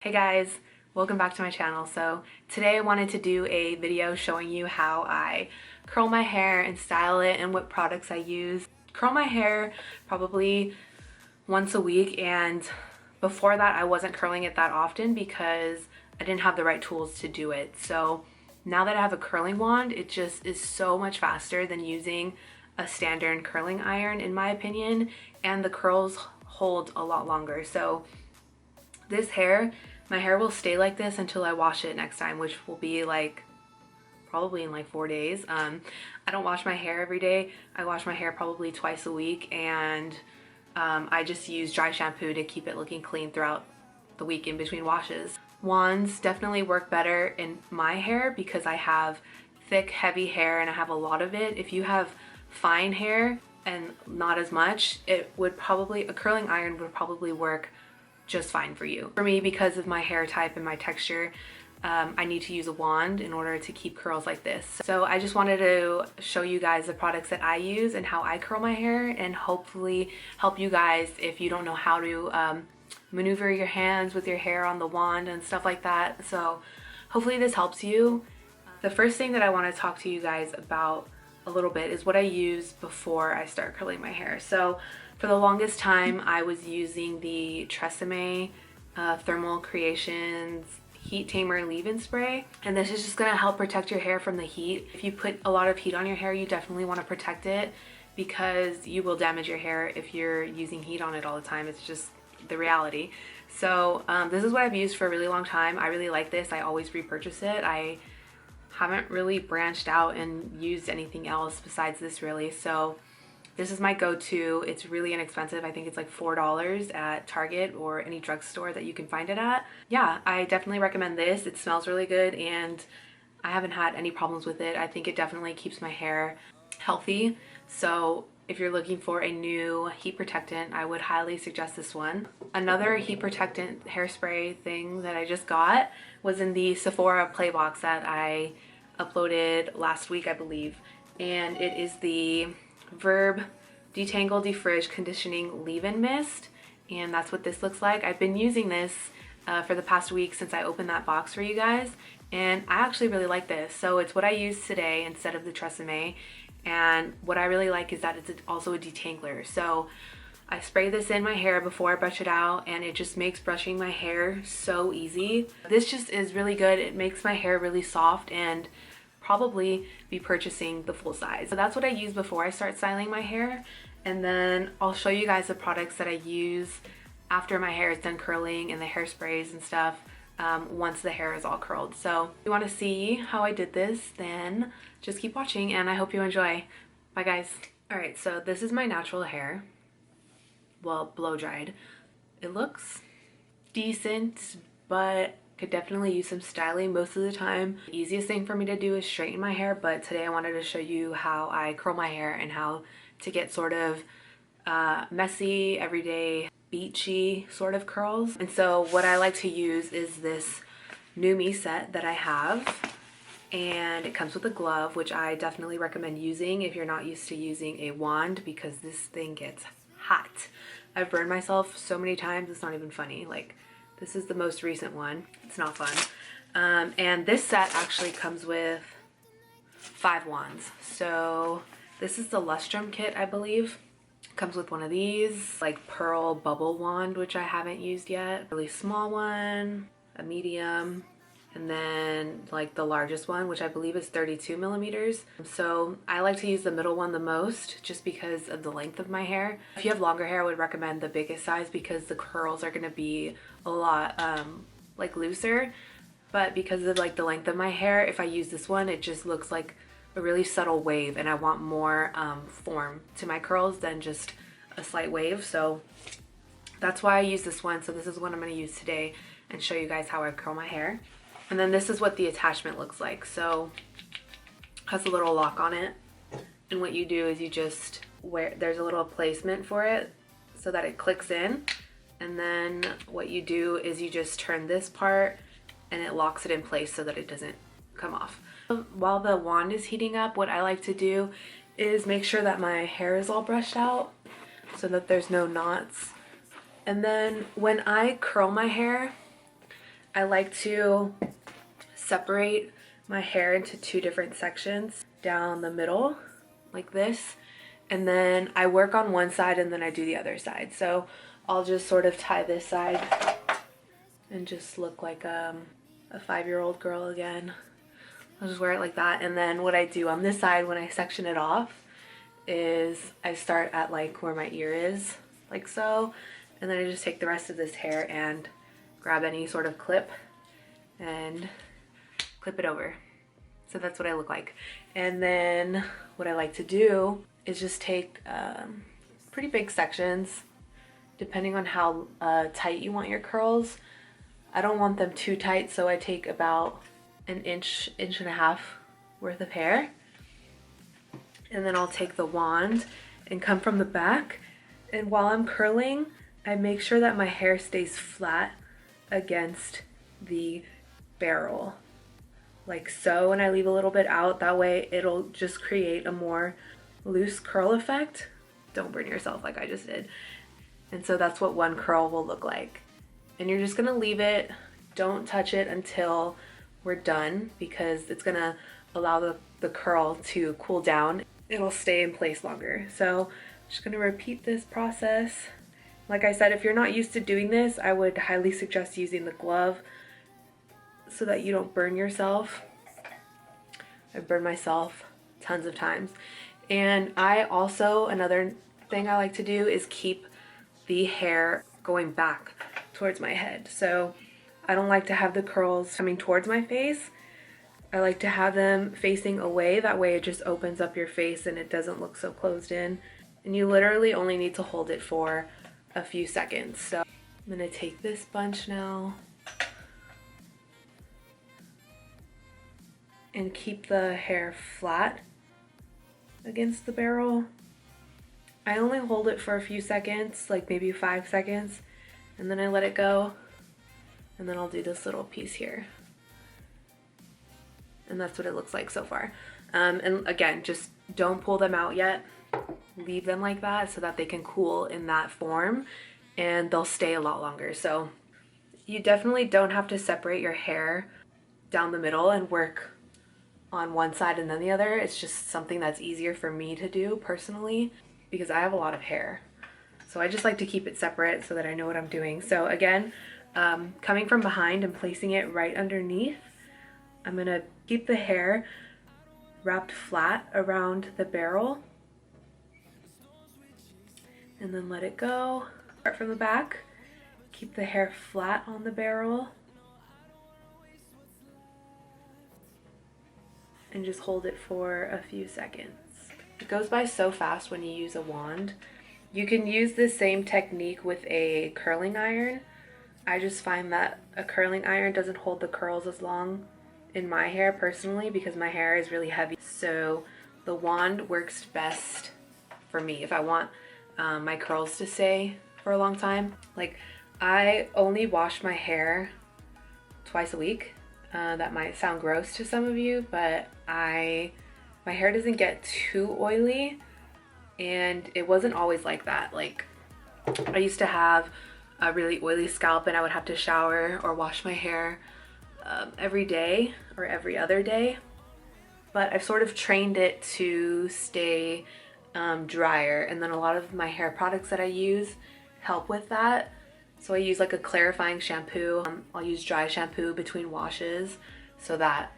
Hey guys, welcome back to my channel. So today I wanted to do a video showing you how I curl my hair and style it and what products I use. Curl my hair probably once a week, and before that I wasn't curling it that often because I didn't have the right tools to do it. So now that I have a curling wand, it just is so much faster than using a standard curling iron in my opinion, and the curls hold a lot longer. So this hair, my hair will stay like this until I wash it next time, which will be like probably in like 4 days. I don't wash my hair every day. I wash my hair probably twice a week, and I just use dry shampoo to keep it looking clean throughout the week in between washes. Wands definitely work better in my hair because I have thick, heavy hair and I have a lot of it. If you have fine hair and not as much, a curling iron would probably work just fine for you. For me, because of my hair type and my texture, I need to use a wand in order to keep curls like this. So I just wanted to show you guys the products that I use and how I curl my hair, and hopefully help you guys if you don't know how to maneuver your hands with your hair on the wand and stuff like that. So hopefully this helps you. The first thing that I want to talk to you guys about a little bit is what I use before I start curling my hair. So for the longest time I was using the Tresemme Thermal Creations Heat Tamer Leave-In Spray, and this is just going to help protect your hair from the heat. If you put a lot of heat on your hair, you definitely want to protect it because you will damage your hair if you're using heat on it all the time. It's just the reality. So this is what I've used for a really long time. I really like this. I always repurchase it. I haven't really branched out and used anything else besides this really. So this is my go-to. It's really inexpensive. I think it's like $4 at Target or any drugstore that you can find it at. Yeah, I definitely recommend this. It smells really good and I haven't had any problems with it. I think it definitely keeps my hair healthy. So if you're looking for a new heat protectant, I would highly suggest this one. Another heat protectant hairspray thing that I just got was in the Sephora play box that I uploaded last week, I believe. And it is the VERB Detangle Defrizz Conditioning Leave-In Mist, and that's what this looks like. I've been using this for the past week since I opened that box for you guys, and I actually really like this. So it's what I use today instead of the Tresemme, and what I really like is that it's also a detangler. So I spray this in my hair before I brush it out, and it just makes brushing my hair so easy. This just is really good. It makes my hair really soft, and probably be purchasing the full size. So that's what I use before I start styling my hair, and then I'll show you guys the products that I use after my hair is done curling and the hairsprays and stuff once the hair is all curled. So if you want to see how I did this, then just keep watching and I hope you enjoy. Bye guys. Alright, so this is my natural hair. Well, blow dried. It looks decent, but could definitely use some styling most of the time. The easiest thing for me to do is straighten my hair, but today I wanted to show you how I curl my hair and how to get sort of messy, everyday, beachy sort of curls. And so what I like to use is this Nume set that I have, and it comes with a glove, which I definitely recommend using if you're not used to using a wand because this thing gets hot. I've burned myself so many times, it's not even funny. Like, this is the most recent one. It's not fun. And this set actually comes with 5 wands. So this is the Lustrum kit, I believe. Comes with one of these, like pearl bubble wand, which I haven't used yet. A really small one, a medium, and then like the largest one, which I believe is 32 millimeters. So I like to use the middle one the most just because of the length of my hair. If you have longer hair, I would recommend the biggest size because the curls are gonna be a lot like looser. But because of like the length of my hair, if I use this one, it just looks like a really subtle wave, and I want more form to my curls than just a slight wave. So that's why I use this one. So this is what I'm gonna use today and show you guys how I curl my hair. And then this is what the attachment looks like. So it has a little lock on it, and what you do is you just there's a little placement for it so that it clicks in, and then what you do is you just turn this part and it locks it in place so that it doesn't come off. While the wand is heating up, what I like to do is make sure that my hair is all brushed out so that there's no knots. And then when I curl my hair, I like to separate my hair into two different sections down the middle like this, and then I work on one side and then I do the other side. So I'll just sort of tie this side and just look like a 5-year-old girl again. I'll just wear it like that, and then what I do on this side when I section it off is I start at like where my ear is, like so, and then I just take the rest of this hair and grab any sort of clip and clip it over. So that's what I look like. And then what I like to do is just take pretty big sections, depending on how tight you want your curls. I don't want them too tight, so I take about an inch and a half worth of hair. And then I'll take the wand and come from the back. And while I'm curling, I make sure that my hair stays flat against the barrel, like so, and I leave a little bit out. That way it'll just create a more loose curl effect. Don't burn yourself like I just did. And so that's what one curl will look like. And you're just gonna leave it, don't touch it until we're done, because it's gonna allow the curl to cool down. It'll stay in place longer. So I'm just gonna repeat this process. Like I said, if you're not used to doing this, I would highly suggest using the glove so that you don't burn yourself. I've burned myself tons of times. And I also, another thing I like to do is keep the hair going back towards my head. So I don't like to have the curls coming towards my face. I like to have them facing away. That way it just opens up your face and it doesn't look so closed in. And you literally only need to hold it for a few seconds. So I'm gonna take this bunch now and keep the hair flat against the barrel. I only hold it for a few seconds, like maybe 5 seconds, and then I let it go, and then I'll do this little piece here. And that's what it looks like so far. And again, just don't pull them out yet. Leave them like that so that they can cool in that form, and they'll stay a lot longer. So you definitely don't have to separate your hair down the middle and work on one side and then the other. It's just something that's easier for me to do personally because I have a lot of hair. So I just like to keep it separate so that I know what I'm doing. So again, coming from behind and placing it right underneath, I'm gonna keep the hair wrapped flat around the barrel and then let it go. Start from the back, keep the hair flat on the barrel, and just hold it for a few seconds. It goes by so fast when you use a wand. You can use the same technique with a curling iron. I just find that a curling iron doesn't hold the curls as long in my hair personally because my hair is really heavy. So the wand works best for me if I want my curls to stay for a long time. Like, I only wash my hair twice a week. That might sound gross to some of you, but my hair doesn't get too oily, and it wasn't always like that. Like, I used to have a really oily scalp and I would have to shower or wash my hair every day or every other day, but I've sort of trained it to stay drier, and then a lot of my hair products that I use help with that. So I use like a clarifying shampoo. I'll use dry shampoo between washes so that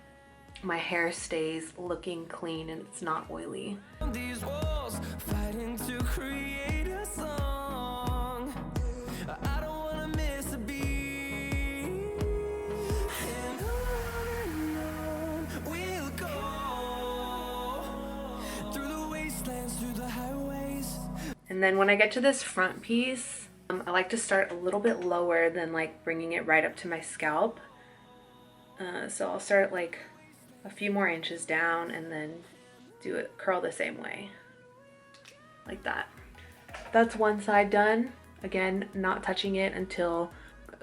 my hair stays looking clean and it's not oily. These walls fighting to create a song. I don't wanna miss a beat. And on we'll go through the wastelands, through the highways. And then when I get to this front piece, I like to start a little bit lower than like bringing it right up to my scalp. So I'll start like a few more inches down and then do it, curl the same way, like that. That's one side done. Again, not touching it until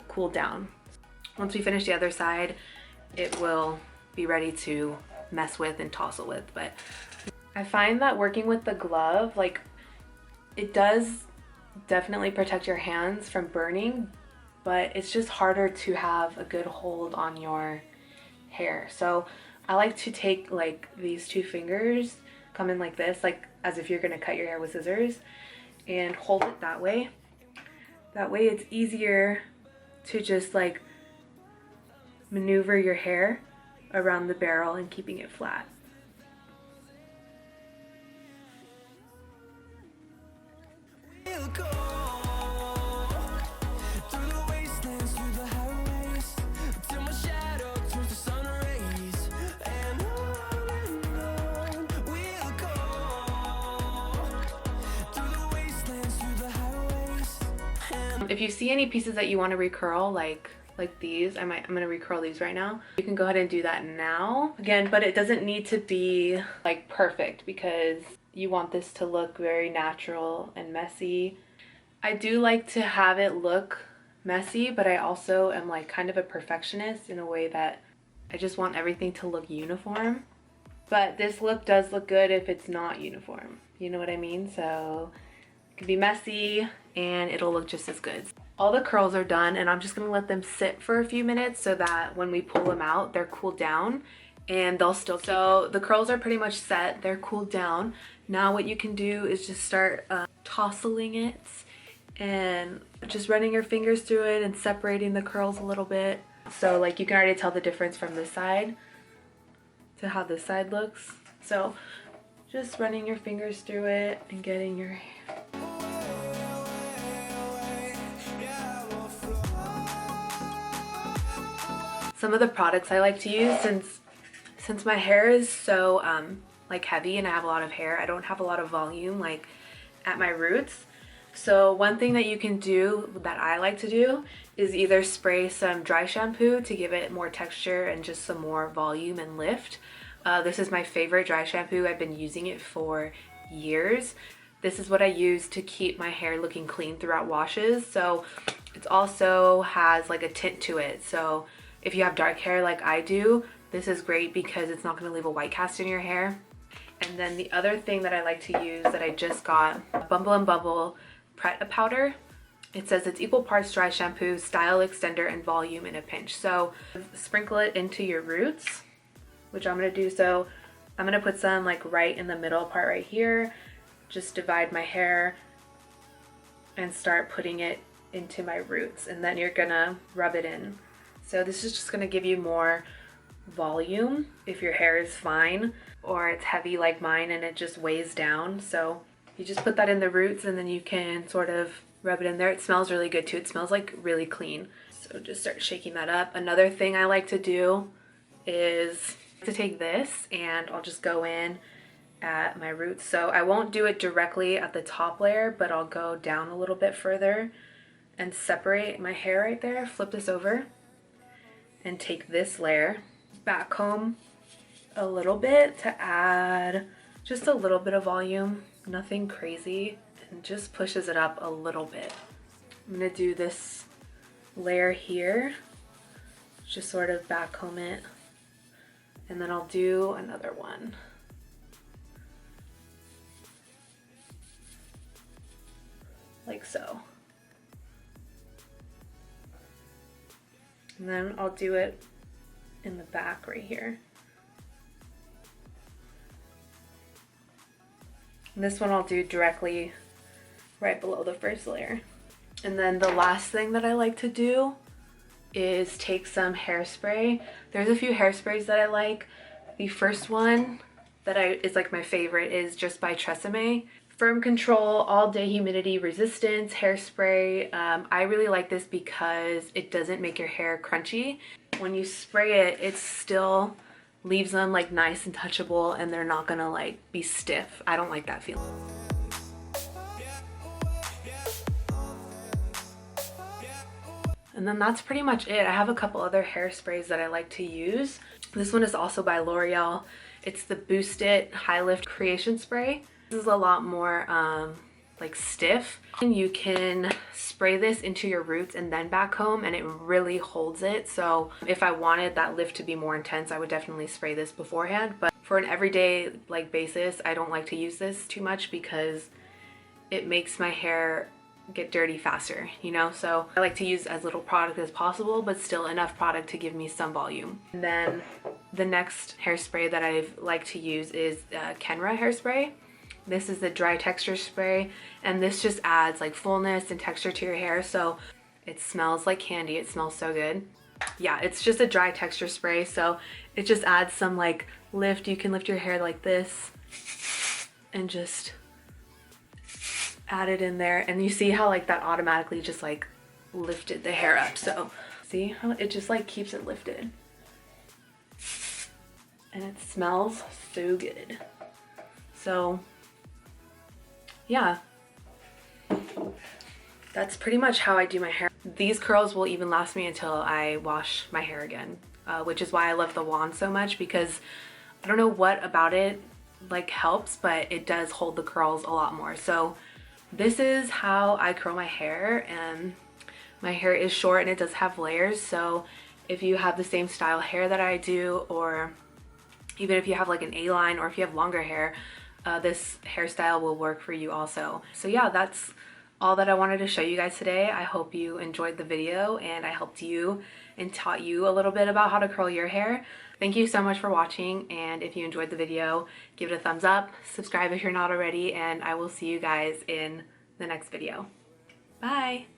cooled down. Once we finish the other side, it will be ready to mess with and tousle with. But I find that working with the glove, like, it does definitely protect your hands from burning, but it's just harder to have a good hold on your hair. So I like to take like these two fingers, come in like this, like as if you're gonna cut your hair with scissors, and hold it that way. That way it's easier to just like maneuver your hair around the barrel and keeping it flat. If you see any pieces that you want to recurl, like these, I'm gonna recurl these right now. You can go ahead and do that now. Again, but it doesn't need to be like perfect because you want this to look very natural and messy. I do like to have it look messy, but I also am like kind of a perfectionist in a way that I just want everything to look uniform. But this look does look good if it's not uniform. You know what I mean? So it can be messy and it'll look just as good. All the curls are done and I'm just gonna let them sit for a few minutes so that when we pull them out, they're cooled down and they'll still keep. So the curls are pretty much set, they're cooled down. Now what you can do is just start tousling it and just running your fingers through it and separating the curls a little bit. So like you can already tell the difference from this side to how this side looks. So just running your fingers through it and getting your hair. Some of the products I like to use, since my hair is so like heavy and I have a lot of hair, I don't have a lot of volume like at my roots. So one thing that you can do that I like to do is either spray some dry shampoo to give it more texture and just some more volume and lift. This is my favorite dry shampoo. I've been using it for years. This is what I use to keep my hair looking clean throughout washes. So it also has like a tint to it. So if you have dark hair like I do, this is great because it's not going to leave a white cast in your hair. And then the other thing that I like to use that I just got, Bumble Pret powder. It says it's equal parts dry shampoo, style extender, and volume in a pinch. So sprinkle it into your roots, which I'm going to do. So I'm going to put some like right in the middle part right here. Just divide my hair and start putting it into my roots, and then you're going to rub it in. So this is just going to give you more volume if your hair is fine or it's heavy like mine and it just weighs down. So you just put that in the roots and then you can sort of rub it in there. It smells really good too. It smells like really clean. So just start shaking that up. Another thing I like to do is to take this and I'll just go in at my roots. So I won't do it directly at the top layer, but I'll go down a little bit further and separate my hair right there. Flip this over and take this layer, backcomb a little bit to add just a little bit of volume, nothing crazy, and just pushes it up a little bit. I'm gonna do this layer here, just sort of backcomb it, and then I'll do another one. Like so. And then I'll do it in the back right here. And this one I'll do directly right below the first layer. And then the last thing that I like to do is take some hairspray. There's a few hairsprays that I like. The first one that is like my favorite is just by Tresemme. Firm Control All Day Humidity Resistance Hairspray. I really like this because it doesn't make your hair crunchy. When you spray it, it still leaves them like nice and touchable and they're not gonna like be stiff. I don't like that feeling. And then that's pretty much it. I have a couple other hairsprays that I like to use. This one is also by Loreal. It's the Boost It High Lift Creation Spray. This is a lot more like stiff. And you can spray this into your roots and then back home and it really holds it. So if I wanted that lift to be more intense, I would definitely spray this beforehand. But for an everyday like basis, I don't like to use this too much because it makes my hair get dirty faster, you know? So I like to use as little product as possible, but still enough product to give me some volume. And then the next hairspray that I like to use is Kenra hairspray. This is the dry texture spray, and this just adds like fullness and texture to your hair, so it smells like candy. It smells so good. Yeah, it's just a dry texture spray, so it just adds some like lift. You can lift your hair like this and just add it in there, and you see how like that automatically just like lifted the hair up. So see how it just like keeps it lifted, and it smells so good. So yeah, that's pretty much how I do my hair. These curls will even last me until I wash my hair again, which is why I love the wand so much, because I don't know what about it like helps, but it does hold the curls a lot more. So this is how I curl my hair, and my hair is short and it does have layers. So if you have the same style hair that I do, or even if you have like an A-line, or if you have longer hair, this hairstyle will work for you also. So yeah, that's all that I wanted to show you guys today. I hope you enjoyed the video and I helped you and taught you a little bit about how to curl your hair. Thank you so much for watching, and if you enjoyed the video, give it a thumbs up, subscribe if you're not already, and I will see you guys in the next video. Bye!